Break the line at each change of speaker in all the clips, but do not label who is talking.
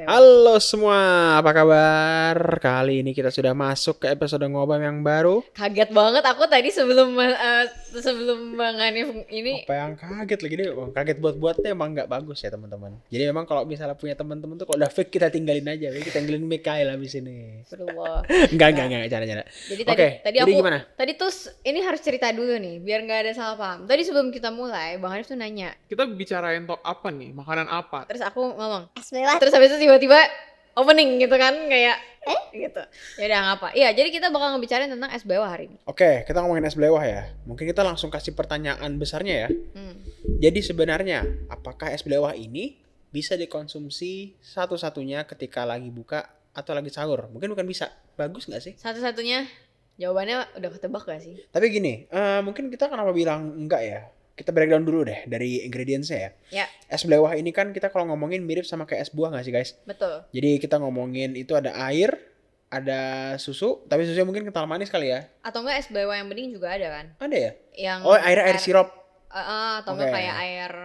Halo semua, apa kabar? Kali ini kita sudah masuk ke episode ngobam yang baru.
Kaget banget aku tadi sebelum Bang Hanif ini.
Apa yang kaget lagi deh? Kaget buat-buatnya emang nggak bagus ya teman-teman. Jadi memang kalau misalnya punya teman-teman tuh kalau udah fake kita tinggalin aja. Kita tinggalin Mikael habis ini.
Astagfirullah.
Enggak, cara-cara.
Jadi
Oke,
tadi
jadi
aku
gimana?
tadi tuh ini harus cerita dulu nih biar nggak ada salah paham. Tadi sebelum kita mulai Bang Hanif tuh nanya.
Kita bicarain top apa nih? Makanan apa?
Terus aku ngomong es lewat. Terus habis itu tiba-tiba opening gitu kan kayak gitu. Ya udah ngapa? Iya, jadi kita bakal ngebicarain tentang es bawah hari ini.
Oke, kita ngomongin es belewah ya. Mungkin kita langsung kasih pertanyaan besarnya ya. Jadi sebenarnya apakah es belewah ini bisa dikonsumsi satu-satunya ketika lagi buka atau lagi sahur? Mungkin bukan bisa. Bagus nggak sih?
Satu-satunya jawabannya udah ketebak gak sih?
Tapi gini, mungkin kita kenapa bilang enggak ya? Kita breakdown dulu deh dari ingredientsnya ya.
Ya,
Es belewah ini kan kita kalau ngomongin mirip sama kayak es buah nggak sih guys?
betul.
Jadi kita ngomongin itu ada air, ada susu, tapi susunya mungkin kental manis kali ya?
Atau enggak es bawah yang bening juga ada kan?
Ada ya?
Yang
Oh air sirup.
atau enggak
Oke.
kayak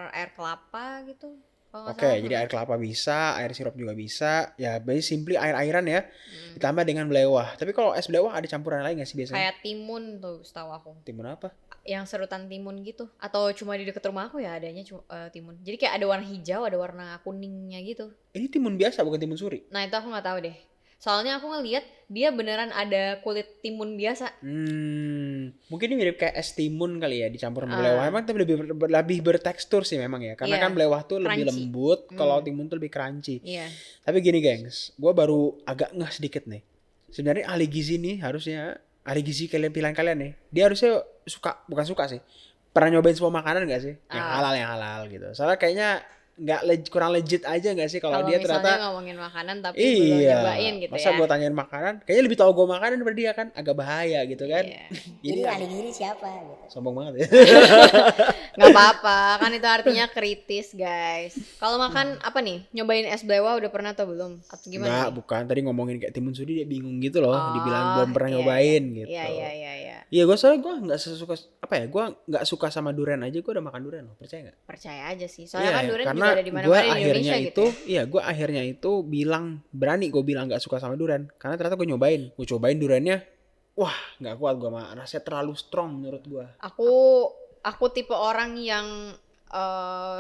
air kelapa gitu. Kalau nggak
Oke,
salah.
jadi air kelapa bisa, air sirup juga bisa. Ya, basically simply air-airan ya. Ditambah dengan belewah. Tapi kalau es belewah ada campuran lain nggak sih biasanya?
Kayak timun tuh setahu aku.
Timun apa?
Yang serutan timun gitu. Atau cuma di dekat rumah aku ya adanya cuma timun. Jadi kayak ada warna hijau, ada warna kuningnya gitu.
Ini timun biasa bukan timun suri.
Nah, itu aku nggak tahu deh. Soalnya aku ngeliat dia beneran ada kulit timun biasa.
Mungkin ini mirip kayak es timun kali ya dicampur sama
Ah.
belewah. Emang tapi lebih bertekstur sih memang ya. Karena
Iya,
kan belewah tuh lebih
crunchy.
lembut, kalau timun tuh lebih crunchy.
Iya.
Tapi gini gengs, gue baru agak ngeh sedikit nih. Sebenarnya ahli gizi nih harusnya, ahli gizi pilihan kalian nih, dia harusnya bukan suka sih. Pernah nyobain semua makanan gak sih? Yang halal gitu. Soalnya kayaknya kurang legit aja gak sih kalau dia
misalnya
ternyata
ngomongin makanan tapi belum
iya,
nyobain gitu
masa
ya.
gue tanyain makanan, kayaknya lebih tahu gue makanan daripada dia kan, agak bahaya gitu kan.
Iya.
Jadi
ahli gizi siapa gitu.
sombong banget ya.
Nggak apa-apa, kan itu artinya kritis guys. Kalau makan apa nih? Nyobain es belewah udah pernah atau belum? Atau gimana?
Enggak,
nih?
bukan. Tadi ngomongin kayak timun suri dia bingung gitu loh. Dibilang belum pernah
iya,
nyobain
iya.
gitu.
Iya.
Iya, gue nggak sesuka apa ya? Gue nggak suka sama durian aja. Gue udah makan durian loh. Percaya nggak?
Percaya aja sih. Soalnya kan durian
karena
juga ada di
gue
mana-mana di
akhirnya
Indonesia
itu,
gitu. Ya.
iya, gue akhirnya itu berani gue bilang nggak suka sama durian. Karena ternyata gue nyobain. Gue cobain duriannya, wah nggak kuat gue mah. Rasanya terlalu strong menurut gue.
Aku tipe orang yang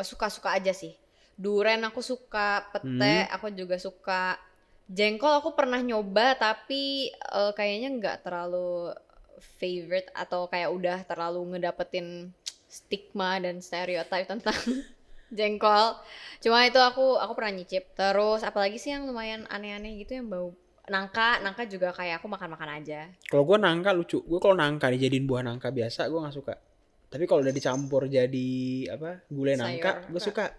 suka-suka aja sih. Durian aku suka, pete aku juga suka. Jengkol aku pernah nyoba tapi kayaknya nggak terlalu favorite atau kayak udah terlalu ngedapetin stigma dan stereotip tentang jengkol. Cuma itu aku pernah nyicip. Terus apalagi sih yang lumayan aneh-aneh gitu yang bau nangka juga kayak aku makan-makan aja.
Kalau gue nangka lucu. Gue kalau nangka dijadiin buah nangka biasa gue nggak suka. Tapi kalau udah dicampur jadi apa gulai nangka, gue suka.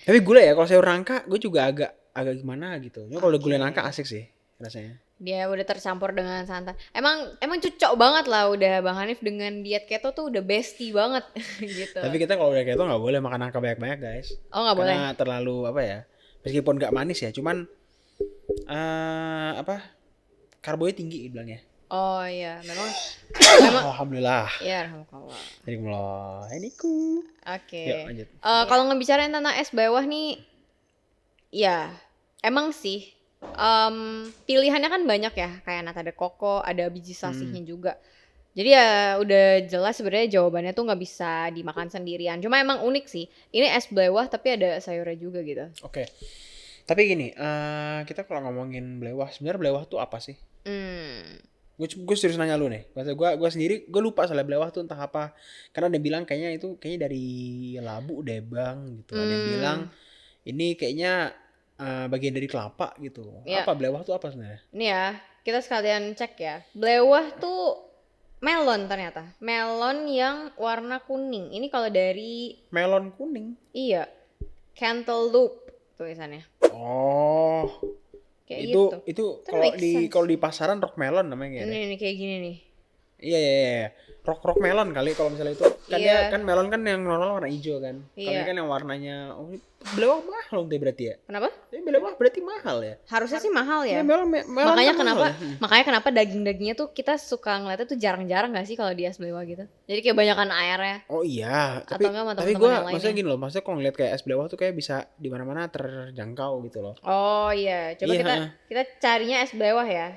Tapi gulai ya, kalau sayur nangka gue juga agak gimana gitu. Cuma kalau gulai nangka asik sih rasanya.
Dia udah tercampur dengan santan. Emang cocok banget lah udah Bang Hanif dengan diet keto tuh udah bestie banget gitu.
Tapi kita kalau udah keto nggak boleh makan nangka banyak-banyak guys.
Oh nggak boleh.
Karena terlalu apa ya? Meskipun nggak manis ya, cuman karbonya tinggi bilangnya.
Oh iya, memang
Alhamdulillah.
ya alhamdulillah.
Alhamdulillah. Ini ku.
Oke.
Yuk lanjut.
Kalau ngebicarain tentang es bawah nih, ya emang sih pilihannya kan banyak ya, kayak nata de coco, ada biji sasihnya juga. Jadi ya udah jelas sebenarnya jawabannya tuh nggak bisa dimakan sendirian. Cuma emang unik sih. Ini es belewah tapi ada sayurnya juga gitu.
Oke. Tapi gini, kita kalau ngomongin belewah, sebenarnya belewah tuh apa sih? Gue serius nanya lu nih. Maksudnya gue sendiri gue lupa soal belewah tuh entah apa. Karena ada yang bilang kayaknya dari labu deh bang gitu. Ada yang bilang ini kayaknya bagian dari kelapa gitu.
Ya.
Apa belewah tuh apa sebenarnya?
Ini ya, kita sekalian cek ya. Belewah tuh melon ternyata. Melon yang warna kuning. Ini kalau dari
Melon kuning.
iya, cantaloupe tulisannya.
Oh.
Kayak
itu
gitu.
itu
That
kalau
makes
di
sense.
di pasaran rock melon namanya kayaknya.
Ini kayak gini nih.
Iya. Rock melon kali kalau misalnya itu. Kan
Iya.
dia kan melon kan yang normal warna hijau kan. Kalau
Iya.
ini kan yang warnanya belewah mahal deh berarti ya.
Kenapa?
Tapi belewah berarti mahal ya?
Harusnya sih mahal ya.
Melon
Makanya
kan
kenapa
mahal ya?
makanya kenapa dagingnya tuh kita suka ngeliatnya tuh jarang-jarang gak sih kalau di es belewah gitu. Jadi kayak banyakan airnya
Oh iya,
atau enggak sama
tapi
teman-teman
gue
yang
maksudnya
lainnya.
gini loh, maksudnya kalau ngeliat kayak es belewah tuh kayak bisa di mana-mana terjangkau gitu loh.
Oh iya, coba
Iya,
kita
heeh.
kita carinya es belewah ya.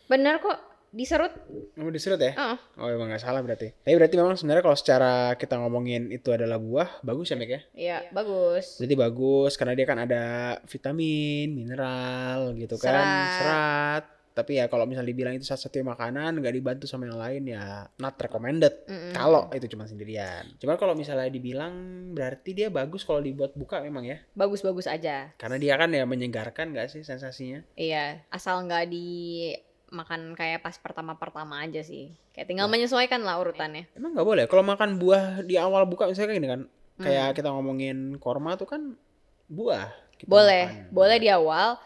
Bener kok, diserut.
Mau diserut ya?
Heeh.
Oh emang nggak salah berarti. Tapi berarti memang sebenarnya kalau secara kita ngomongin itu adalah buah, bagus ya Mek ya?
Iya, bagus.
Berarti bagus karena dia kan ada vitamin, mineral gitu kan, serat. Tapi ya kalau misalnya dibilang itu satu-satunya makanan nggak dibantu sama yang lain ya not recommended. Kalau itu cuma sendirian. Cuman kalau misalnya dibilang berarti dia bagus kalau dibuat buka memang ya.
Bagus-bagus aja.
Karena dia kan ya menyegarkan nggak sih sensasinya?
Iya, asal nggak dimakan kayak pas pertama-pertama aja sih. Kayak tinggal menyesuaikan lah urutannya.
Emang nggak boleh. Kalau makan buah di awal buka misalnya kayak gini kan, kayak kita ngomongin korma tuh kan buah. Kita makan.
Boleh di awal.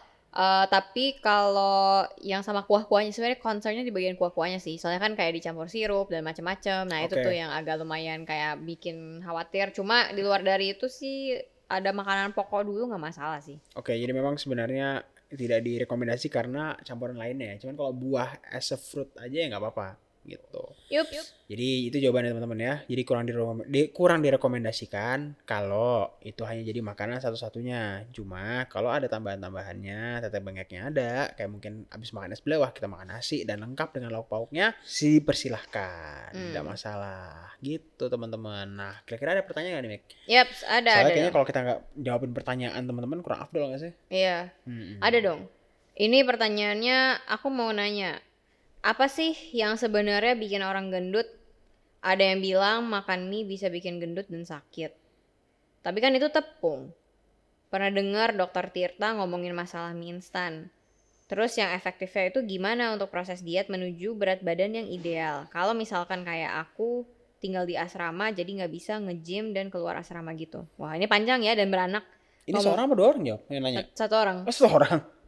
Tapi kalau yang sama kuah-kuahnya sebenarnya concernnya di bagian kuah-kuahnya sih. Soalnya kan kayak dicampur sirup dan macam-macam. Nah, itu tuh yang agak lumayan kayak bikin khawatir. Cuma di luar dari itu sih ada makanan pokok dulu nggak masalah sih.
Oke, jadi memang sebenarnya tidak direkomendasi karena campuran lainnya. Cuman kalau buah as a fruit aja ya nggak apa-apa gitu.
Yups.
Jadi itu jawabannya teman-teman ya. Jadi kurang direkomendasikan kalau itu hanya jadi makanan satu-satunya. Cuma kalau ada tambahan-tambahannya, tete bengeknya ada, kayak mungkin abis makan es belewah kita makan nasi dan lengkap dengan lauk pauknya, sih persilahkan, tidak masalah. Gitu teman-teman. Nah, kira-kira ada pertanyaan nggak nih, Mek?
Yups, ada.
Soalnya kayaknya kalau kita nggak jawabin pertanyaan teman-teman kurang afdol nggak sih?
Iya, ada dong. Ini pertanyaannya aku mau nanya. Apa sih yang sebenarnya bikin orang gendut? Ada yang bilang makan mie bisa bikin gendut dan sakit. Tapi kan itu tepung. Pernah dengar dokter Tirta ngomongin masalah mie instan. Terus yang efektifnya itu gimana untuk proses diet menuju berat badan yang ideal? Kalau misalkan kayak aku tinggal di asrama jadi nggak bisa nge-gym dan keluar asrama gitu. Wah ini panjang ya dan beranak.
Ini seorang apa dua orang jawab yang nanya?
Satu orang.
Oh, satu orang.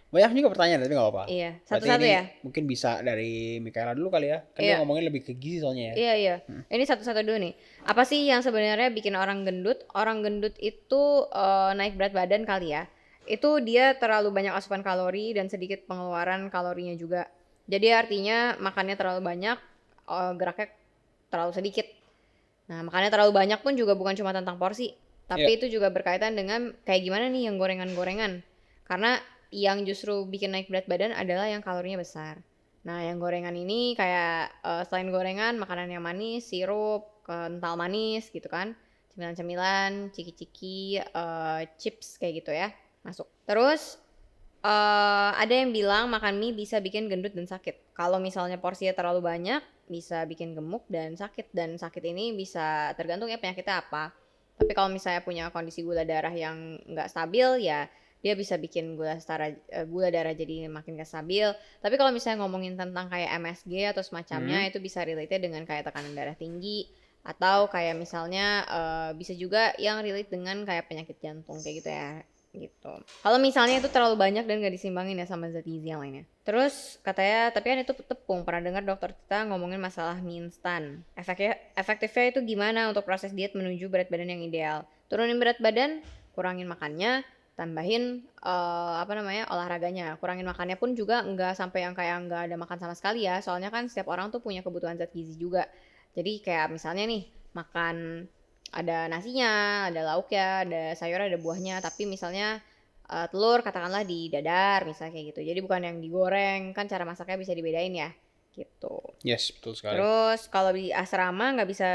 Banyak juga pertanyaan tapi nggak apa-apa.
Iya,
Berarti
satu-satu
ini
ya.
mungkin bisa dari Mikaela dulu kali ya. Kan dia ngomongin lebih ke gizi soalnya ya.
Iya. Ini satu-satu dulu nih. Apa sih yang sebenarnya bikin orang gendut? Orang gendut itu naik berat badan kali ya. Itu dia terlalu banyak asupan kalori dan sedikit pengeluaran kalorinya juga. Jadi artinya makannya terlalu banyak, geraknya terlalu sedikit. Nah, makannya terlalu banyak pun juga bukan cuma tentang porsi, tapi itu juga berkaitan dengan kayak gimana nih yang gorengan-gorengan. Karena yang justru bikin naik berat badan adalah yang kalorinya besar. Nah, yang gorengan ini kayak selain gorengan, makanan yang manis, sirup, kental manis gitu kan. Cemilan-cemilan, ciki-ciki, chips kayak gitu ya, masuk. Terus ada yang bilang makan mie bisa bikin gendut dan sakit. Kalau misalnya porsinya terlalu banyak, bisa bikin gemuk dan sakit. Dan sakit ini bisa tergantung ya penyakitnya apa. Tapi kalau misalnya punya kondisi gula darah yang nggak stabil ya dia bisa bikin gula darah jadi makin gak stabil. Tapi kalau misalnya ngomongin tentang kayak MSG atau semacamnya itu bisa relate dengan kayak tekanan darah tinggi atau kayak misalnya bisa juga yang relate dengan kayak penyakit jantung kayak gitu ya gitu. Kalau misalnya itu terlalu banyak dan gak disimbangin ya sama zat gizi yang lainnya. Terus katanya tapi kan itu tepung. Pernah dengar dokter kita ngomongin masalah mie instan. Efektifnya itu gimana untuk proses diet menuju berat badan yang ideal? Turunin berat badan, kurangin makannya, tambahin olahraganya. Kurangin makannya pun juga nggak sampai yang kayak nggak ada makan sama sekali ya. Soalnya kan setiap orang tuh punya kebutuhan zat gizi juga. Jadi kayak misalnya nih makan ada nasinya, ada lauknya, ada sayurnya, ada buahnya. Tapi misalnya telur katakanlah di dadar misalnya kayak gitu. Jadi bukan yang digoreng. Kan cara masaknya bisa dibedain ya gitu.
Yes, betul sekali.
Terus kalau di asrama nggak bisa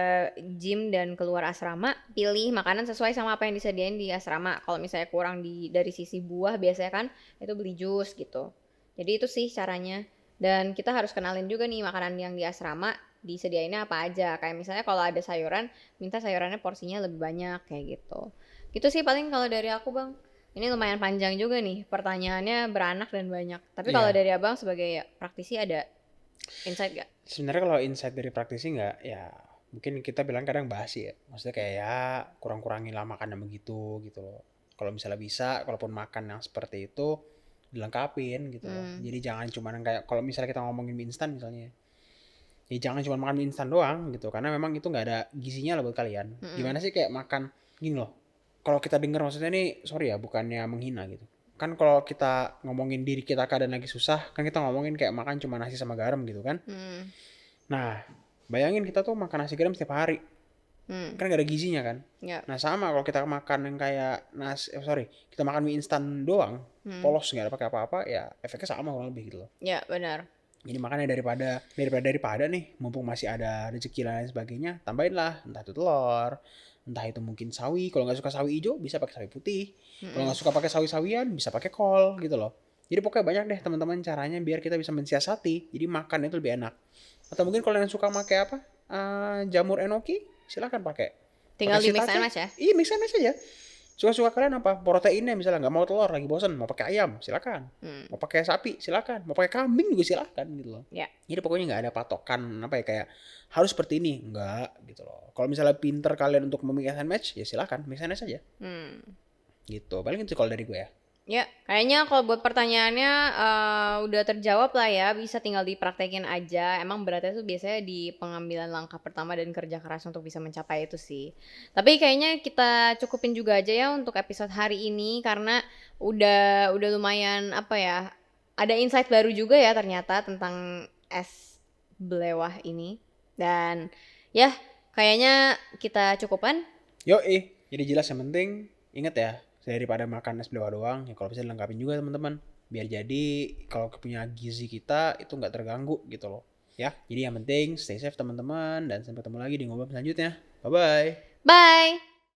gym dan keluar asrama, pilih makanan sesuai sama apa yang disediain di asrama. Kalau misalnya kurang dari sisi buah biasanya kan itu beli jus gitu. Jadi itu sih caranya. Dan kita harus kenalin juga nih makanan yang di asrama disediainnya apa aja. Kayak misalnya kalau ada sayuran, minta sayurannya porsinya lebih banyak kayak gitu. Gitu sih paling kalau dari aku Bang. Ini lumayan panjang juga nih pertanyaannya beranak dan banyak. Tapi kalau dari Abang sebagai praktisi ada insight gak?
Sebenarnya kalau insight dari praktisi nggak, ya mungkin kita bilang kadang basi ya. Maksudnya kayak ya kurang-kurangin lah makan yang begitu gitu loh. Kalau misalnya bisa, kalaupun makan yang seperti itu dilengkapin gitu loh. Jadi jangan cuma kayak kalau misalnya kita ngomongin mie instan misalnya, ya jangan cuma makan mie instan doang gitu. Karena memang itu nggak ada gizinya lah buat kalian. Gimana sih kayak makan gini loh. kalau kita dengar maksudnya nih, sorry ya, bukannya menghina gitu. Kan kalau kita ngomongin diri kita keadaan lagi susah, kan kita ngomongin kayak makan cuma nasi sama garam gitu kan. Nah, bayangin kita tuh makan nasi garam setiap hari. Kan gak ada gizinya kan. Nah sama kalau kita makan yang kayak kita makan mie instan doang, polos gak ada pakai apa-apa, ya efeknya sama kurang lebih gitu loh.
Ya benar.
Jadi makanya daripada nih, mumpung masih ada rezeki dan lain sebagainya, tambahin lah entah itu telur, entah itu mungkin sawi. Kalau nggak suka sawi hijau bisa pakai sawi putih. Kalau nggak suka pakai sawi-sawian bisa pakai kol gitu loh. Jadi pokoknya banyak deh teman-teman caranya biar kita bisa mensiasati. Jadi makan itu lebih enak. Atau mungkin kalau yang suka pakai apa, jamur enoki, silakan pakai.
Tinggal
Pakai
di mix and
shiitake.
match ya.
Iya, mix and match aja. Suka-suka kalian apa? Proteinnya misalnya nggak mau telur, lagi bosan, mau pakai ayam, silakan. Mau pakai sapi, silakan. Mau pakai kambing juga silakan gitu loh.
Ya.
Jadi pokoknya nggak ada patokan apa ya kayak harus seperti ini, enggak gitu loh. Kalau misalnya pinter kalian untuk memix and match, ya silakan mix and match aja. Gitu. Paling itu kalau dari gue ya.
Ya, kayaknya kalau buat pertanyaannya udah terjawab lah ya, bisa tinggal dipraktekin aja. Emang beratnya tuh biasanya di pengambilan langkah pertama dan kerja keras untuk bisa mencapai itu sih. Tapi kayaknya kita cukupin juga aja ya untuk episode hari ini karena udah lumayan apa ya, ada insight baru juga ya ternyata tentang es belewah ini. Dan ya, kayaknya kita cukupan.
Jadi jelas yang penting inget ya, daripada makan es belewah doang, ya kalau bisa dilengkapin juga teman-teman. Biar jadi kalau punya gizi kita itu nggak terganggu gitu loh. Ya, jadi yang penting stay safe teman-teman dan sampai ketemu lagi di ngobrol selanjutnya. Bye-bye.
Bye!